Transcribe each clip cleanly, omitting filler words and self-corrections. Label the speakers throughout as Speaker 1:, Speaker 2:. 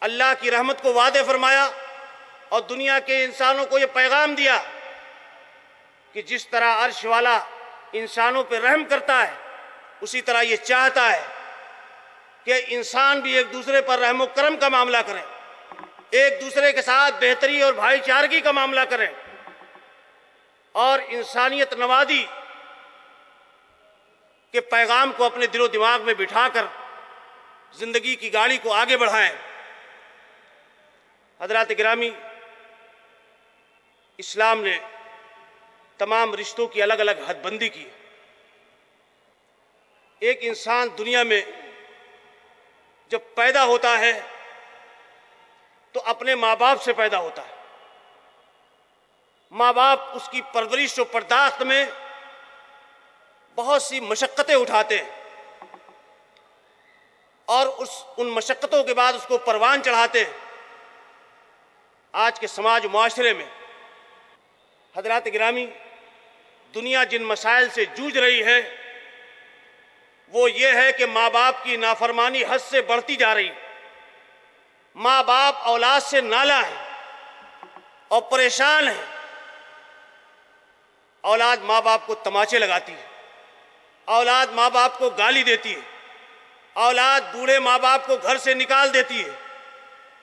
Speaker 1: اللہ کی رحمت کو وعدے فرمایا اور دنیا کے انسانوں کو یہ پیغام دیا کہ جس طرح عرش والا انسانوں پہ رحم کرتا ہے اسی طرح یہ چاہتا ہے کہ انسان بھی ایک دوسرے پر رحم و کرم کا معاملہ کریں، ایک دوسرے کے ساتھ بہتری اور بھائی چارگی کا معاملہ کریں اور انسانیت نوازی کے پیغام کو اپنے دل و دماغ میں بٹھا کر زندگی کی گاڑی کو آگے بڑھائیں۔ حضرات گرامی، اسلام نے تمام رشتوں کی الگ الگ حد بندی کی۔ ایک انسان دنیا میں جب پیدا ہوتا ہے تو اپنے ماں باپ سے پیدا ہوتا ہے۔ ماں باپ اس کی پرورش و پرداخت میں بہت سی مشقتیں اٹھاتے ہیں اور ان مشقتوں کے بعد اس کو پروان چڑھاتے ہیں۔ آج کے سماج و معاشرے میں حضرات گرامی، دنیا جن مسائل سے جوجھ رہی ہے وہ یہ ہے کہ ماں باپ کی نافرمانی حد سے بڑھتی جا رہی ہے۔ ماں باپ اولاد سے نالاں ہیں اور پریشان ہیں۔ اولاد ماں باپ کو تماچے لگاتی ہے، اولاد ماں باپ کو گالی دیتی ہے، اولاد بوڑھے ماں باپ کو گھر سے نکال دیتی ہے،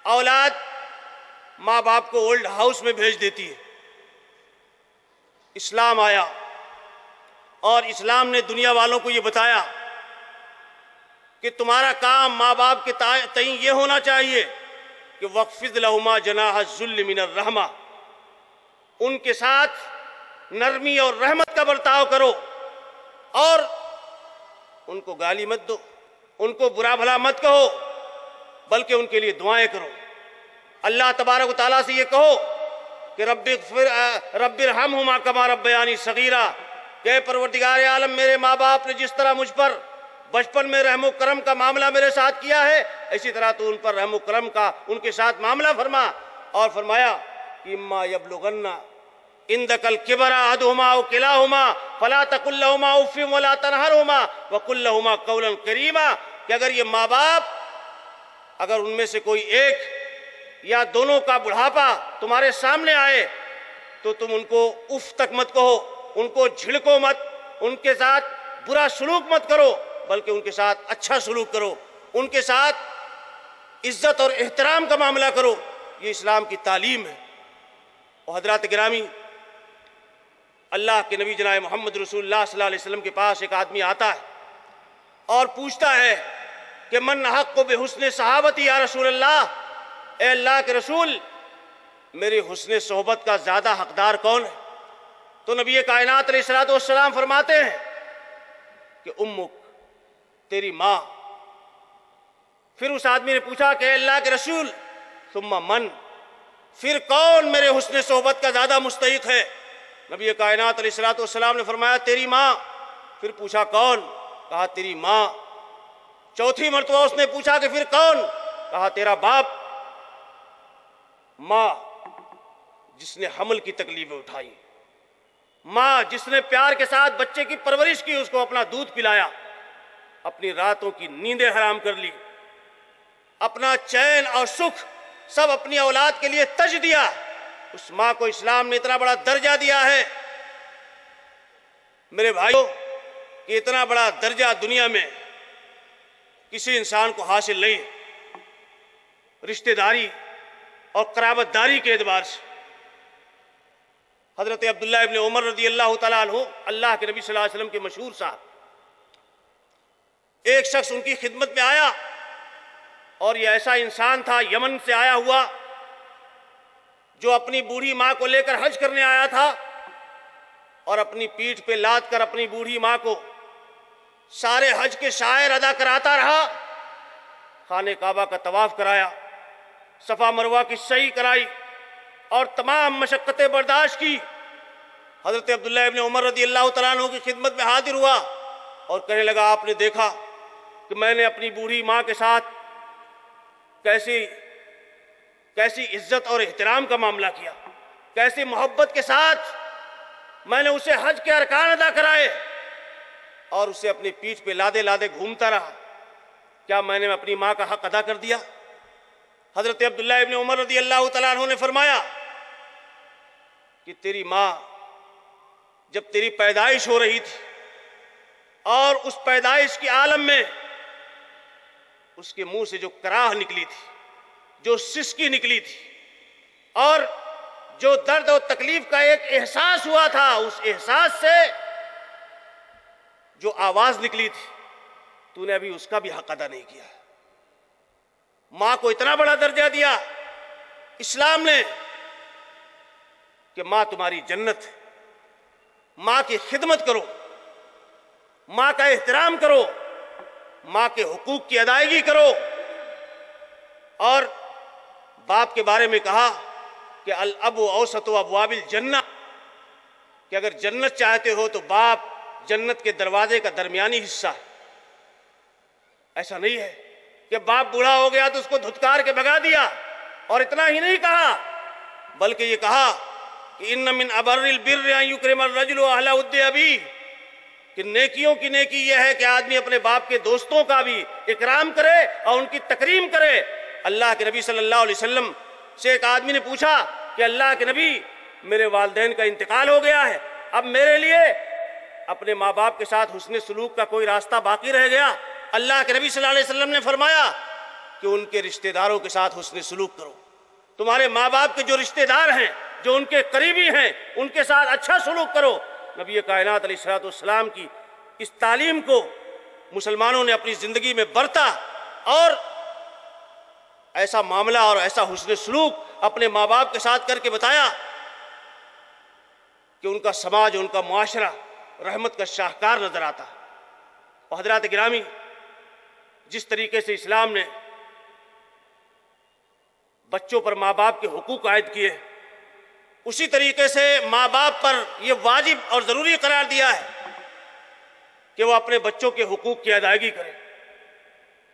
Speaker 1: اولاد ماں باپ کو اولڈ ہاؤس میں بھیج دیتی ہے۔ اسلام آیا اور اسلام نے دنیا والوں کو یہ بتایا کہ تمہارا کام ماں باپ کے تئیں یہ ہونا چاہیے کہ وَاخْفِضْ لَهُمَا جَنَاحَ الذُّلِّ مِنَ الرَّحْمَةِ، ان کے ساتھ نرمی اور رحمت کا برتاؤ کرو اور ان کو گالی مت دو، ان کو برا بھلا مت کہو، بلکہ ان کے لیے دعائیں کرو۔ اللہ تبارک و تعالیٰ سے یہ کہو کہ رب ارحمہما کما ربیانی صغیرا، کہ پروردگار عالم میرے ماں باپ نے جس طرح مجھ پر بچپن میں رحم و کرم کا معاملہ میرے ساتھ کیا ہے اسی طرح تو ان پر رحم و کرم کا ان کے ساتھ معاملہ فرما۔ اور فرمایا کہ اما یبلغن عندک الکبر احدہما او کلاہما فلا تقل لہما اف ولا تنہرہما وقل لہما قولا کریما، کہ اگر یہ ماں باپ اگر ان میں سے کوئی ایک یا دونوں کا بڑھاپا تمہارے سامنے آئے تو تم ان کو اف تک مت کہو، ان کو جھڑکو مت، ان کے ساتھ برا سلوک مت کرو، بلکہ ان کے ساتھ اچھا سلوک کرو، ان کے ساتھ عزت اور احترام کا معاملہ کرو۔ یہ اسلام کی تعلیم ہے۔ اور حضرات گرامی، اللہ کے نبی جناب محمد رسول اللہ صلی اللہ علیہ وسلم کے پاس ایک آدمی آتا ہے اور پوچھتا ہے کہ من حق بحسن صحابتی یا رسول اللہ، اے اللہ کے رسول میری حسن صحبت کا زیادہ حقدار کون ہے؟ تو نبی کائنات علیہ السلام فرماتے ہیں کہ امک، تیری ماں۔ پھر اس آدمی نے پوچھا کہ اے اللہ کے رسول ثم من، پھر کون میرے حسن صحبت کا زیادہ مستحق ہے؟ نبی کائنات علیہ السلام نے فرمایا تیری ماں۔ پھر پوچھا کون؟ کہا تیری ماں۔ چوتھی مرتبہ اس نے پوچھا کہ پھر کون؟ کہا تیرا باپ۔ ماں جس نے حمل کی تکلیفیں اٹھائی، ماں جس نے پیار کے ساتھ بچے کی پرورش کی، اس کو اپنا دودھ پلایا، اپنی راتوں کی نیندیں حرام کر لی، اپنا چین اور سکھ سب اپنی اولاد کے لیے تج دیا، اس ماں کو اسلام نے اتنا بڑا درجہ دیا ہے میرے بھائیوں کہ اتنا بڑا درجہ دنیا میں کسی انسان کو حاصل نہیں، رشتہ داری اور قرابت داری کے اعتبار سے۔ حضرت عبداللہ ابن عمر رضی اللہ تعالیٰ عنہ، اللہ کے نبی صلی اللہ علیہ وسلم کے مشہور صاحب، ایک شخص ان کی خدمت میں آیا اور یہ ایسا انسان تھا یمن سے آیا ہوا جو اپنی بوڑھی ماں کو لے کر حج کرنے آیا تھا اور اپنی پیٹھ پہ لاد کر اپنی بوڑھی ماں کو سارے حج کے شعائر ادا کراتا رہا، خانہ کعبہ کا طواف کرایا، صفا مروہ کی سعی کرائی اور تمام مشقتیں برداشت کی۔ حضرت عبداللہ ابن عمر رضی اللہ تعالیٰ عنہ کی خدمت میں حاضر ہوا اور کہنے لگا آپ نے دیکھا کہ میں نے اپنی بوڑھی ماں کے ساتھ کیسی عزت اور احترام کا معاملہ کیا، کیسی محبت کے ساتھ میں نے اسے حج کے ارکان ادا کرائے اور اسے اپنی پیٹھ پہ لادے لادے گھومتا رہا، کیا میں نے اپنی ماں کا حق ادا کر دیا؟ حضرت عبداللہ ابن عمر رضی اللہ تعالیٰ عنہ نے فرمایا کہ تیری ماں جب تیری پیدائش ہو رہی تھی اور اس پیدائش کے عالم میں اس کے منہ سے جو کراہ نکلی تھی، جو سسکی نکلی تھی اور جو درد و تکلیف کا ایک احساس ہوا تھا، اس احساس سے جو آواز نکلی تھی، تو نے ابھی اس کا بھی حق ادا نہیں کیا۔ ماں کو اتنا بڑا درجہ دیا اسلام نے کہ ماں تمہاری جنت ہے، ماں کی خدمت کرو، ماں کا احترام کرو، ماں کے حقوق کی ادائیگی کرو۔ اور باپ کے بارے میں کہا کہ الاب اوسط ابواب الجنہ، کہ اگر جنت چاہتے ہو تو باپ جنت کے دروازے کا درمیانی حصہ ہے۔ ایسا نہیں ہے کہ باپ بوڑھا ہو گیا تو اس کو دھتکار کے بھگا دیا، اور اتنا ہی نہیں کہا بلکہ یہ کہا کہ ان من ابر البر ان یکرم الرجل اہل ود ابی، کہ نیکیوں کی نیکی یہ ہے کہ آدمی اپنے باپ کے دوستوں کا بھی اکرام کرے اور ان کی تکریم کرے۔ اللہ کے نبی صلی اللہ علیہ وسلم سے ایک آدمی نے پوچھا کہ اللہ کے نبی، میرے والدین کا انتقال ہو گیا ہے، اب میرے لیے اپنے ماں باپ کے ساتھ حسن سلوک کا کوئی راستہ باقی رہ گیا؟ اللہ کے نبی صلی اللہ علیہ وسلم نے فرمایا کہ ان کے رشتہ داروں کے ساتھ حسن سلوک کرو۔ تمہارے ماں باپ کے جو رشتہ دار ہیں، جو ان کے قریبی ہیں، ان کے ساتھ اچھا سلوک کرو۔ نبی کائنات علیہ الصلوۃ والسلام کی اس تعلیم کو مسلمانوں نے اپنی زندگی میں برتا اور ایسا معاملہ اور ایسا حسن سلوک اپنے ماں باپ کے ساتھ کر کے بتایا کہ ان کا سماج، ان کا معاشرہ رحمت کا شاہکار نظر آتا۔ اور حضرات گرامی، جس طریقے سے اسلام نے بچوں پر ماں باپ کے حقوق عائد کیے، اسی طریقے سے ماں باپ پر یہ واجب اور ضروری قرار دیا ہے کہ وہ اپنے بچوں کے حقوق کی ادائیگی کرے۔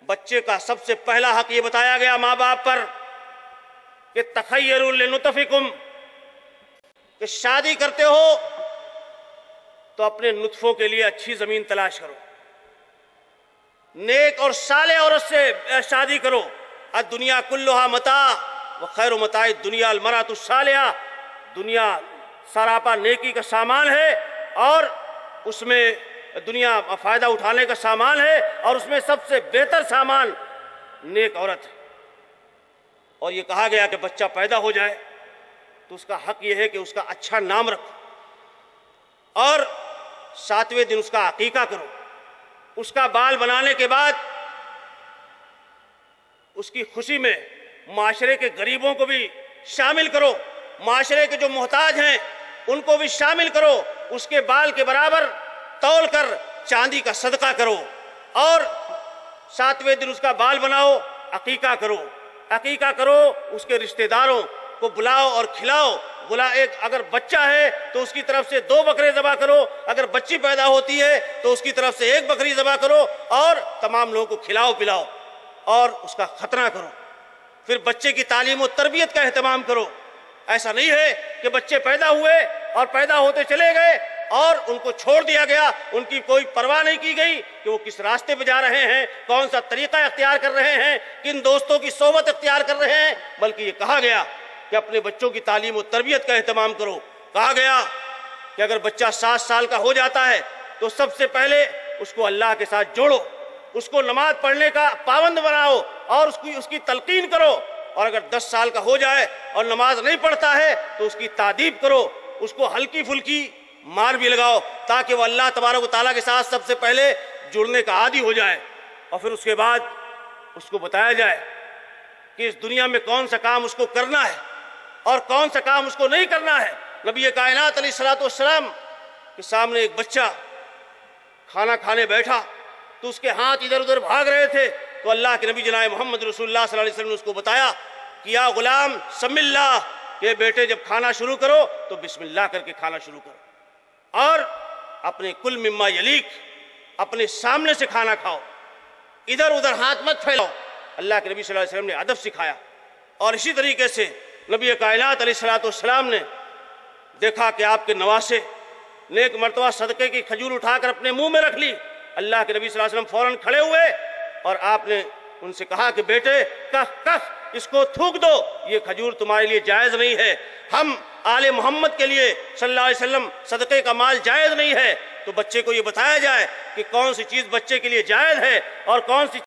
Speaker 1: بچے کا سب سے پہلا حق یہ بتایا گیا ماں باپ پر کہ تخیروا لنطفکم، کہ شادی کرتے ہو تو اپنے نطفوں کے لیے اچھی زمین تلاش کرو، نیک اور صالح عورت سے شادی کرو۔ الدنیا کلھا متاع وخیر متاع الدنیا المرأۃ الصالحہ، دنیا سراپا نیکی کا سامان ہے اور اس میں دنیا فائدہ اٹھانے کا سامان ہے، اور اس میں سب سے بہتر سامان نیک عورت ہے۔ اور یہ کہا گیا کہ بچہ پیدا ہو جائے تو اس کا حق یہ ہے کہ اس کا اچھا نام رکھو اور 7ویں دن اس کا عقیقہ کرو۔ اس کا بال بنانے کے بعد اس کی خوشی میں معاشرے کے غریبوں کو بھی شامل کرو، معاشرے کے جو محتاج ہیں ان کو بھی شامل کرو، اس کے بال کے برابر تول کر چاندی کا صدقہ کرو، اور 7ویں دن اس کا بال بناؤ، عقیقہ کرو۔ عقیقہ کرو، اس کے رشتہ داروں کو بلاؤ اور کھلاؤ۔ اگر بچہ ہے تو اس کی طرف سے 2 بکرے ذبح کرو، اگر بچی پیدا ہوتی ہے تو اس کی طرف سے 1 بکری ذبح کرو، اور تمام لوگوں کو کھلاؤ پلاؤ اور اس کا ختنہ کرو۔ پھر بچے کی تعلیم و تربیت کا اہتمام کرو۔ ایسا نہیں ہے کہ بچے پیدا ہوئے اور پیدا ہوتے چلے گئے اور ان کو چھوڑ دیا گیا، ان کی کوئی پرواہ نہیں کی گئی کہ وہ کس راستے پہ جا رہے ہیں، کون سا طریقہ اختیار کر رہے ہیں، کن دوستوں کی صحبت اختیار کر رہے ہیں، بلکہ یہ کہا گیا کہ اپنے بچوں کی تعلیم و تربیت کا اہتمام کرو۔ کہا گیا کہ اگر بچہ 7 سال کا ہو جاتا ہے تو سب سے پہلے اس کو اللہ کے ساتھ جوڑو، اس کو نماز پڑھنے کا پابند بناؤ اور اس کی تلقین کرو، اور اگر 10 سال کا ہو جائے اور نماز نہیں پڑھتا ہے تو اس کی تادیب کرو، اس کو ہلکی پھلکی مار بھی لگاؤ تاکہ وہ اللہ تبارک و تعالیٰ کے ساتھ سب سے پہلے جڑنے کا عادی ہو جائے، اور پھر اس کے بعد اس کو بتایا جائے کہ اس دنیا میں کون سا کام اس کو کرنا ہے اور کون سا کام اس کو نہیں کرنا ہے۔ نبی کائنات علیہ الصلوۃ والسلام کے سامنے ایک بچہ کھانا کھانے بیٹھا تو اس کے ہاتھ ادھر ادھر بھاگ رہے تھے، تو اللہ کے نبی جناب محمد رسول اللہ صلی اللہ علیہ وسلم نے اس کو بتایا کہ یا غلام سم اللہ، کہ بیٹے جب کھانا شروع کرو تو بسم اللہ کر کے کھانا شروع کرو، اور اپنے کل مما یلیک، اپنے سامنے سے کھانا کھاؤ، ادھر ادھر ہاتھ مت پھیلاؤ۔ اللہ کے نبی صلی اللہ علیہ وسلم نے ادب سکھایا۔ اور اسی طریقے سے نبی کائنات علیہ الصلوۃ والسلام نے دیکھا کہ آپ کے نواسے نے ایک مرتبہ صدقے کی کھجور اٹھا کر اپنے منہ میں رکھ لی۔ اللہ کے نبی صلی اللہ علیہ وسلم فوراً کھڑے ہوئے اور آپ نے ان سے کہا کہ بیٹے کف کف، اس کو تھوک دو، یہ کھجور تمہارے لیے جائز نہیں ہے۔ ہم آل محمد کے لیے صلی اللہ علیہ وسلم صدقے کا مال جائز نہیں ہے، تو بچے کو یہ بتایا جائے کہ کون سی چیز بچے کے لیے جائز ہے اور کون سی